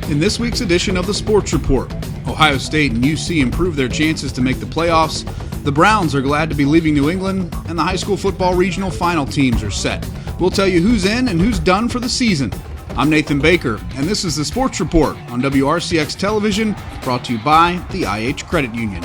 In this week's edition of the Sports Report, Ohio State and UC improved their chances to make the playoffs, the Browns are glad to be leaving New England, and the high school football regional final teams are set. We'll tell you who's in and who's done for the season. I'm Nathan Baker, and this is the Sports Report on WRCX Television, brought to you by the IH Credit Union.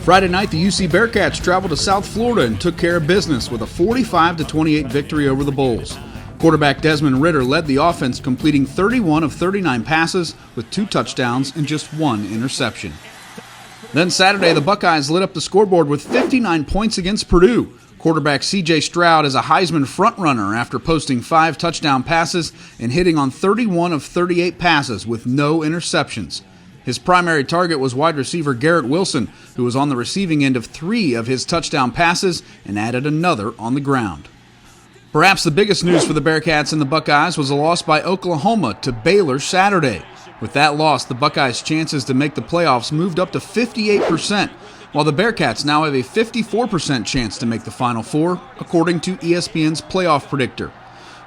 Friday night, the UC Bearcats traveled to South Florida and took care of business with a 45-28 victory over the Bulls. Quarterback Desmond Ritter led the offense, completing 31 of 39 passes with 2 touchdowns and just 1 interception. Then Saturday, the Buckeyes lit up the scoreboard with 59 points against Purdue. Quarterback C.J. Stroud is a Heisman frontrunner after posting 5 touchdown passes and hitting on 31 of 38 passes with no interceptions. His primary target was wide receiver Garrett Wilson, who was on the receiving end of 3 of his touchdown passes and added another on the ground. Perhaps the biggest news for the Bearcats and the Buckeyes was a loss by Oklahoma to Baylor Saturday. With that loss, the Buckeyes' chances to make the playoffs moved up to 58%, while the Bearcats now have a 54% chance to make the Final Four, according to ESPN's playoff predictor.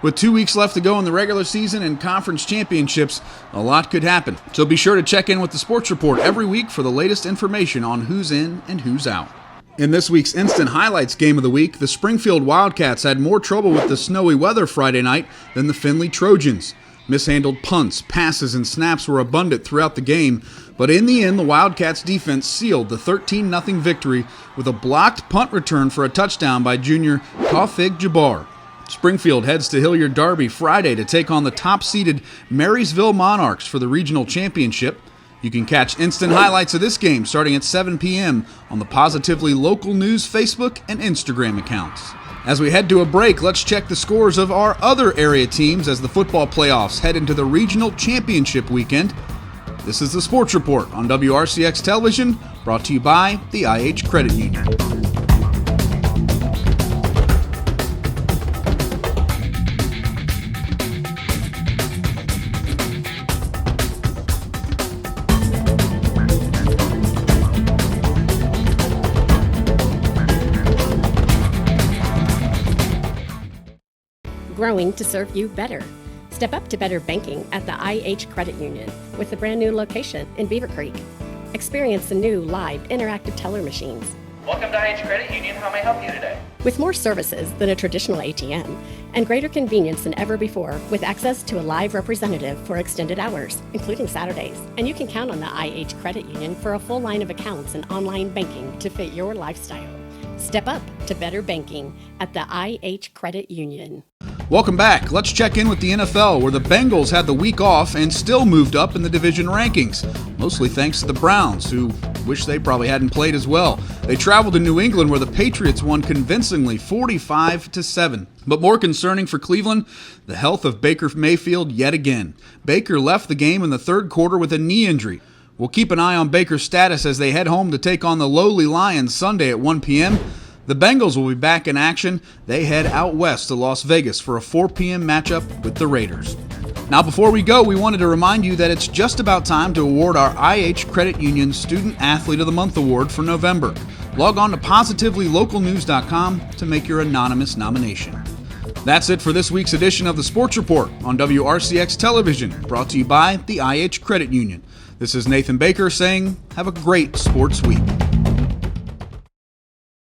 With 2 weeks left to go in the regular season and conference championships, a lot could happen. So be sure to check in with the Sports Report every week for the latest information on who's in and who's out. In this week's Instant Highlights Game of the Week, the Springfield Wildcats had more trouble with the snowy weather Friday night than the Findlay Trojans. Mishandled punts, passes, and snaps were abundant throughout the game, but in the end, the Wildcats' defense sealed the 13-0 victory with a blocked punt return for a touchdown by junior Taufik Jabbar. Springfield heads to Hilliard Derby Friday to take on the top-seeded Marysville Monarchs for the regional championship. You can catch instant highlights of this game starting at 7 p.m. on the Positively Local News Facebook and Instagram accounts. As we head to a break, let's check the scores of our other area teams as the football playoffs head into the regional championship weekend. This is the Sports Report on WRCX Television, brought to you by the IH Credit Union. Growing to serve you better. Step up to better banking at the IH Credit Union with a brand new location in Beaver Creek. Experience the new live interactive teller machines. Welcome to IH Credit Union. How may I help you today? With more services than a traditional ATM and greater convenience than ever before, with access to a live representative for extended hours, including Saturdays. And you can count on the IH Credit Union for a full line of accounts and online banking to fit your lifestyle. Step up to better banking at the IH Credit Union. Welcome back. Let's check in with the NFL, where the Bengals had the week off and still moved up in the division rankings, mostly thanks to the Browns, who wish they probably hadn't played as well. They traveled to New England, where the Patriots won convincingly 45-7. But more concerning for Cleveland, the health of Baker Mayfield yet again. Baker left the game in the third quarter with a knee injury. We'll keep an eye on Baker's status as they head home to take on the lowly Lions Sunday at 1 p.m. The Bengals will be back in action. They head out west to Las Vegas for a 4 p.m. matchup with the Raiders. Now, before we go, we wanted to remind you that it's just about time to award our IH Credit Union Student Athlete of the Month Award for November. Log on to PositivelyLocalNews.com to make your anonymous nomination. That's it for this week's edition of the Sports Report on WRCX Television, brought to you by the IH Credit Union. This is Nathan Baker saying, have a great sports week.